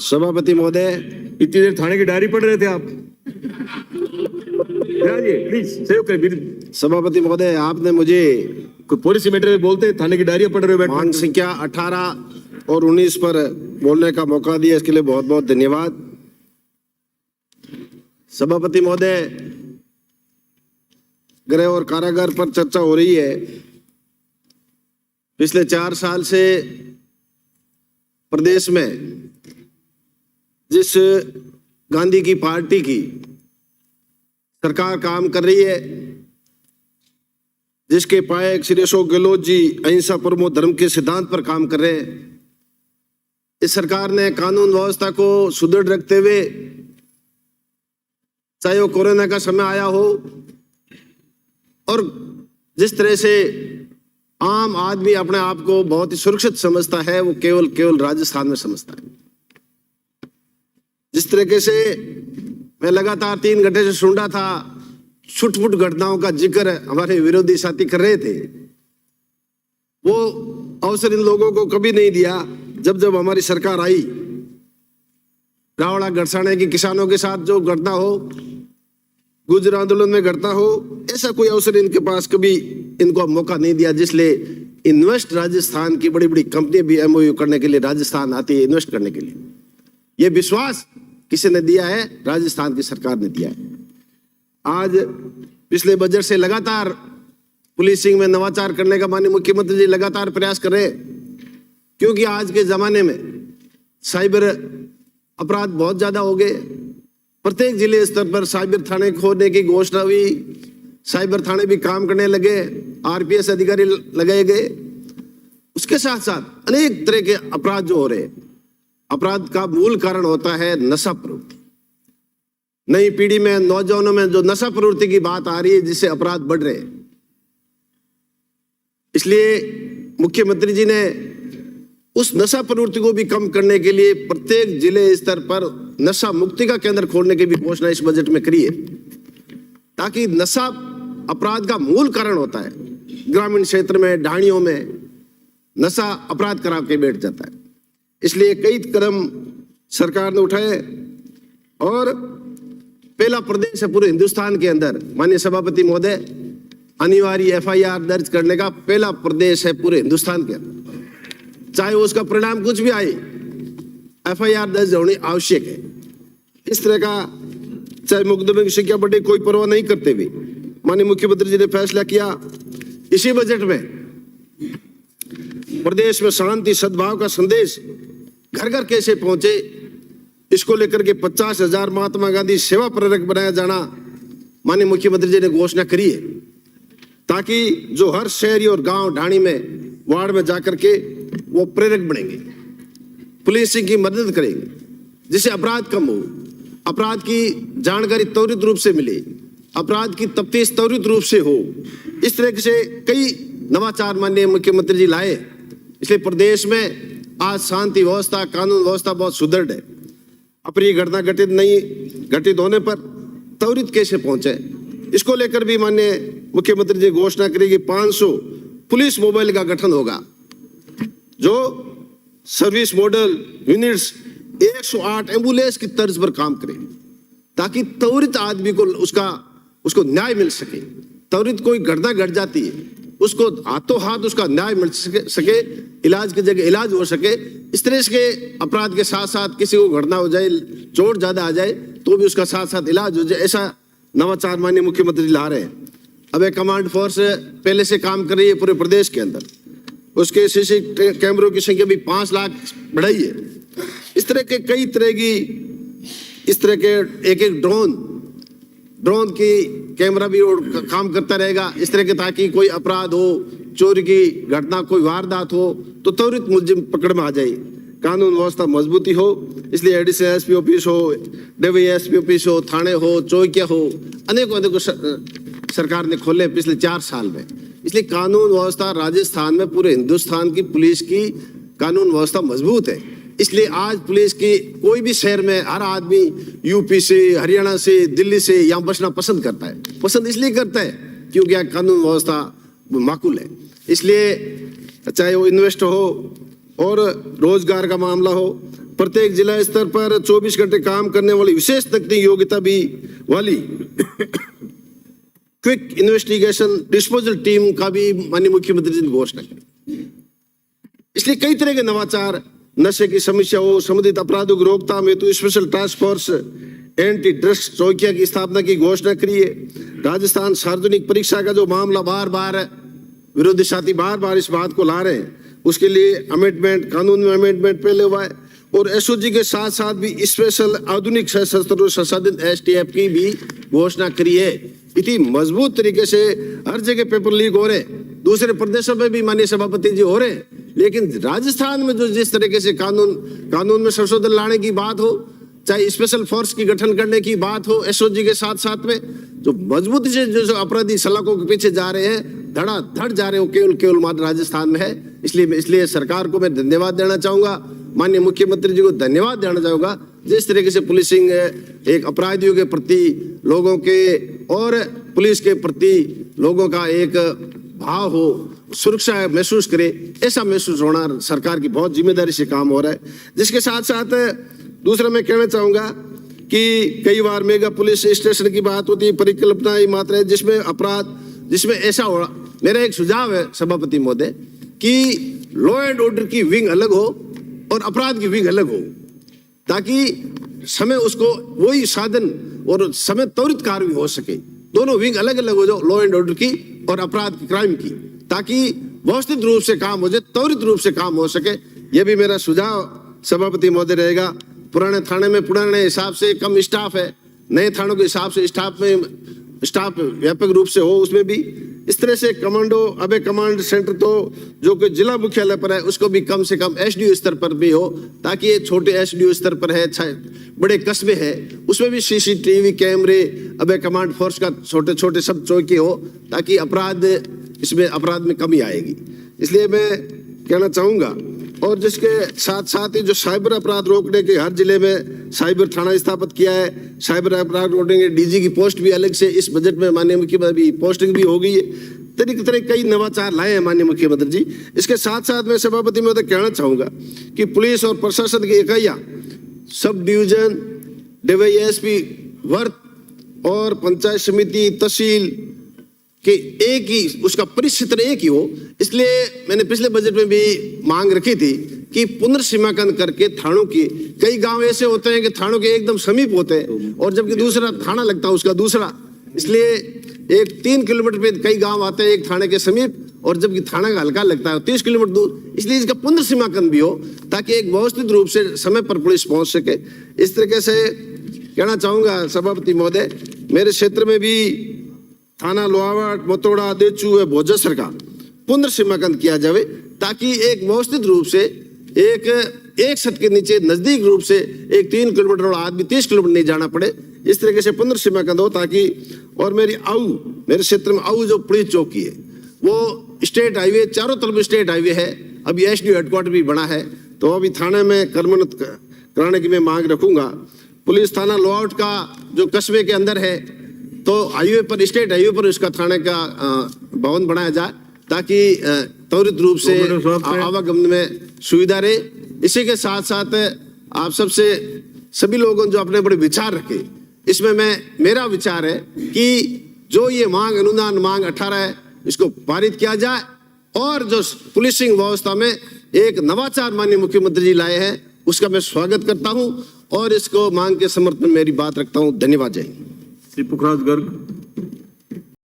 सभापति महोदय, इतनी देर थाने की डायरी पढ़ रहे थे आप? प्लीज सेव करिए। सभापति महोदय, आपने मुझे कोई पॉलिसी मैटर में बोलते थाने की डायरी पढ़ रहे हो? मांग संख्या 18 और 19 पर बोलने का मौका दिया, इसके लिए बहुत बहुत धन्यवाद। सभापति महोदय, गृह और कारागार पर चर्चा हो रही है। पिछले 4 साल से प्रदेश में जिस गांधी की पार्टी की सरकार काम कर रही है, जिसके पायक श्री अशोक गहलोत जी अहिंसा परमो धर्म के सिद्धांत पर काम कर रहे हैं, इस सरकार ने कानून व्यवस्था को सुदृढ़ रखते हुए, चाहे वो कोरोना का समय आया हो और जिस तरह से आम आदमी अपने आप को बहुत ही सुरक्षित समझता है, वो केवल राजस्थान में समझता है। जिस तरीके से मैं लगातार 3 घंटे से सुन रहा था, छुटपुट घटनाओं का जिक्र हमारे विरोधी साथी कर रहे थे, वो अवसर इन लोगों को कभी नहीं दिया। जब हमारी सरकार आई, रावड़ा गड़साने की किसानों के साथ जो घटना हो, गुजर आंदोलन में घटना हो, ऐसा कोई अवसर इनके पास कभी इनको मौका नहीं दिया, जिसलिए इन्वेस्ट राजस्थान की बड़ी बड़ी कंपनियां भी एमओयू करने के लिए राजस्थान आती है इन्वेस्ट करने के लिए। ये विश्वास किसी ने दिया है? राजस्थान की सरकार ने दिया है। आज पिछले बजट से लगातार पुलिसिंग में नवाचार करने का माननीय मुख्यमंत्री जी लगातार प्रयास कर रहे हैं, क्योंकि आज के जमाने में साइबर अपराध बहुत ज्यादा हो गए। प्रत्येक जिले स्तर पर साइबर थाने खोलने की घोषणा हुई, साइबर थाने भी काम करने लगे, आरपीएस अधिकारी लगाए गए। उसके साथ साथ अनेक तरह के अपराध जो हो रहे हैं, अपराध का मूल कारण होता है नशा प्रवृत्ति। नई पीढ़ी में, नौजवानों में जो नशा प्रवृत्ति की बात आ रही है, जिससे अपराध बढ़ रहे हैं। इसलिए मुख्यमंत्री जी ने उस नशा प्रवृत्ति को भी कम करने के लिए प्रत्येक जिले स्तर पर नशा मुक्ति का केंद्र खोलने की भी घोषणा इस बजट में करी है, ताकि नशा अपराध का मूल कारण होता है। ग्रामीण क्षेत्र में, ढाणियों में नशा अपराध करा के बैठ जाता है। इसलिए कई कदम सरकार ने उठाए और पहला प्रदेश है पूरे हिंदुस्तान के अंदर, माननीय सभापति महोदय, अनिवार्य एफआईआर दर्ज करने का पहला प्रदेश है पूरे हिंदुस्तान के अंदर। चाहे उसका परिणाम कुछ भी आए, एफआईआर दर्ज होनी आवश्यक है। इस तरह का चाहे मुकदमे की संख्या बढ़े, कोई परवाह नहीं करते हुए माननीय मुख्यमंत्री जी ने फैसला किया। इसी बजट में प्रदेश में शांति सद्भाव का संदेश घर घर कैसे पहुंचे, इसको लेकर के 50,000 महात्मा गांधी सेवा प्रेरक बनाया जाना माननीय मुख्यमंत्री जी ने घोषणा करी है, ताकि जो हर शहरी और गांव ढाणी में, वार्ड में जाकर के वो प्रेरक बनेंगे, पुलिसिंग की मदद करेंगे, जिससे अपराध कम हो, अपराध की जानकारी त्वरित रूप से मिले, अपराध की तफ्तीश त्वरित रूप से हो। इस तरह से कई नवाचार माननीय मुख्यमंत्री जी लाए। इसलिए प्रदेश में आज शांति व्यवस्था, कानून व्यवस्था बहुत सुदृढ़ है। अप्रिय घटना घटित होने पर त्वरित कैसे पहुंचे, इसको लेकर भी माननीय मुख्यमंत्री जी घोषणा करेगी। 500 पुलिस मोबाइल का गठन होगा, जो सर्विस मॉडल यूनिट्स 108 एम्बुलेंस की तर्ज पर काम करेगी, ताकि त्वरित आदमी को उसको न्याय मिल सके। त्वरित कोई घटना घट जाती है, उसको हाथों हाथ उसका न्याय मिल सके, इलाज की जगह इलाज हो सके। इस तरह के अपराध के साथ साथ किसी को घटना हो जाए, चोट ज्यादा आ जाए, तो भी उसका साथ साथ इलाज हो जाए, ऐसा नवाचार माननीय मुख्यमंत्री ला रहे हैं। अब एक कमांड फोर्स पहले से काम कर रही है पूरे प्रदेश के अंदर, उसके सीसी कैमरों की संख्या भी 5 लाख बढ़ाई है। इस तरह के कई तरह की, इस तरह के एक ड्रोन की कैमरा भी काम करता रहेगा, इस तरह के, ताकि कोई अपराध हो, चोरी की घटना, कोई वारदात हो, तो त्वरित मुलजिम पकड़ में आ जाए, कानून व्यवस्था मजबूती हो। इसलिए एडिशनल एसपी ऑफिस हो, डीवाईएसपी ऑफिस हो, थाने हो, चौकिया हो, अनेकों सरकार ने खोले पिछले 4 साल में। इसलिए कानून व्यवस्था राजस्थान में, पूरे हिंदुस्तान की पुलिस की कानून व्यवस्था मजबूत है। इसलिए आज पुलिस की कोई भी शहर में हर आदमी यूपी से, हरियाणा से, दिल्ली से यहाँ बसना पसंद करता है। पसंद इसलिए करता है क्योंकि यहाँ कानून व्यवस्था माकूल है। इसलिए चाहे वो इन्वेस्ट हो, और रोजगार का मामला हो, प्रत्येक जिला स्तर पर 24 घंटे काम करने वाली विशेष तकनीकी योग्यता भी वाली क्विक इन्वेस्टिगेशन डिस्पोजल टीम का भी माननीय मुख्यमंत्री जी ने घोषणा की। इसलिए कई तरह के नवाचार, नशे की समस्या हो, संबंधित अपराधों की रोकथाम हेतु special task force anti drugs चौकिया की स्थापना की घोषणा करी है। राजस्थान सार्वजनिक परीक्षा का जो मामला बार बार विरोधी साथी बार बार इस बात को ला रहे हैं, उसके लिए अमेंडमेंट, कानून में अमेंडमेंट पहले हुआ है और एसओजी के साथ साथ भी स्पेशल आधुनिक सशस्त्र संसाधन एसटीएफ की भी घोषणा करी है। इतनी मजबूत तरीके से हर जगह पेपर लीक हो रहे, दूसरे प्रदेशों में भी माननीय सभापति जी हो रहे, लेकिन राजस्थान में जो जिस तरीके से कानून में संशोधन लाने की बात हो, चाहे स्पेशल फोर्स की गठन करने की बात हो, एसओजी के साथ साथ में जो मजबूती से जो अपराधी सलाखों के पीछे जा रहे हैं, धड़ाधड़ जा रहे हो, केवल मात्र राजस्थान में है। इसलिए सरकार को मैं धन्यवाद देना चाहूंगा, माननीय मुख्यमंत्री जी को धन्यवाद देना चाहूंगा, जिस तरीके से पुलिसिंग एक अपराधियों के प्रति लोगों के और पुलिस के प्रति लोगों का एक भाव हो, सुरक्षा महसूस करे, ऐसा महसूस होना सरकार की बहुत जिम्मेदारी से काम हो रहा है। जिसके साथ साथ दूसरा मैं कहना चाहूंगा कि कई बार मेगा पुलिस स्टेशन की बात होती है, परिकल्पना ही मात्र है जिसमें ऐसा हो। मेरा एक सुझाव है सभापति महोदय कि लॉ एंड ऑर्डर की विंग अलग हो और अपराध की विंग अलग हो, ताकि समय उसको वही साधन और समय त्वरित कार्य हो सके। दोनों विंग अलग अलग हो जाओ, लॉ एंड ऑर्डर की और अपराध की, क्राइम की, ताकि व्यवस्थित रूप से काम हो जाए, त्वरित रूप से काम हो सके। यह भी मेरा सुझाव सभापति महोदय रहेगा। पुराने थाने में पुराने हिसाब से कम स्टाफ है, नए थानों के हिसाब से स्टाफ व्यापक रूप से हो, उसमें भी इस तरह से कमांडो अबे कमांड सेंटर तो जो कि जिला मुख्यालय पर है उसको भी कम से कम एसडीओ स्तर पर भी हो, ताकि ये छोटे एसडीओ स्तर पर है, बड़े कस्बे हैं उसमें भी सीसीटीवी कैमरे, अबे कमांड फोर्स का छोटे छोटे सब चौकी हो, ताकि अपराध में कमी आएगी। इसलिए मैं कहना चाहूंगा, और जिसके साथ साथ ही जो साइबर अपराध रोकने के हर जिले में साइबर थाना स्थापित किया है, साइबर अपराध रोकने के डीजी की पोस्ट भी अलग से इस बजट में माननीय मुख्यमंत्री पोस्टिंग भी हो गई है। तरह कई नवाचार लाए हैं माननीय मुख्यमंत्री जी। इसके साथ साथ मैं सभापति महोदय कहना चाहूंगा कि पुलिस और प्रशासन की इकाइयां सब डिवीजन, डीवाईएसपी वर्ग और पंचायत समिति, तहसील कि एक ही उसका परिक्षेत्र एक ही हो। इसलिए मैंने पिछले बजट में भी मांग रखी थी कि पुनर्सीमांकन करके थानों की, कई गांव ऐसे होते हैं कि थानों के एकदम समीप होते हैं और जबकि दूसरा थाना लगता है उसका दूसरा, इसलिए एक 3 किलोमीटर पे कई गांव आते हैं एक थाने के समीप, और जबकि थाना का हल्का लगता है 30 किलोमीटर दूर। इसलिए इसका पुनर्सीमांकन भी हो ताकि एक व्यवस्थित रूप से समय पर पुलिस पहुंच सके। इस तरीके से कहना चाहूंगा सभापति महोदय, मेरे क्षेत्र में भी थाना लोहावट, मोतोड़ा, देचू व भोजसर का पुनर्सीमांकन किया जावे, ताकि एक व्यवस्थित रूप से एक छत के नीचे नजदीक रूप से एक 3 किलोमीटर और आदमी 30 किलोमीटर नहीं जाना पड़े। इस तरीके से पुनर्सीमांकन हो ताकि, और मेरे क्षेत्र में आऊ जो पुलिस चौकी है वो स्टेट हाईवे, चारों तरफ स्टेट हाईवे है, अभी एसडीओ हेडक्वार्टर भी बना है, तो अभी थाने में कर्मोन्नत कराने की मैं मांग रखूंगा। पुलिस थाना लोहावट का जो कस्बे के अंदर है, तो हाईवे पर, स्टेट हाईवे पर उसका थाने का भवन बनाया जाए, ताकि त्वरित रूप से आवागमन में सुविधा रहे। इसी के साथ साथ आप सबसे सभी लोगों जो अपने बड़े विचार रखे, इसमें मेरा विचार है कि जो ये अनुदान मांग 18 है, इसको पारित किया जाए, और जो पुलिसिंग व्यवस्था में एक नवाचार माननीय मुख्यमंत्री जी लाए हैं उसका मैं स्वागत करता हूं और इसको मांग के समर्थन में मेरी बात रखता हूं। धन्यवाद। जय हिंद। श्री पुखराज गर्ग।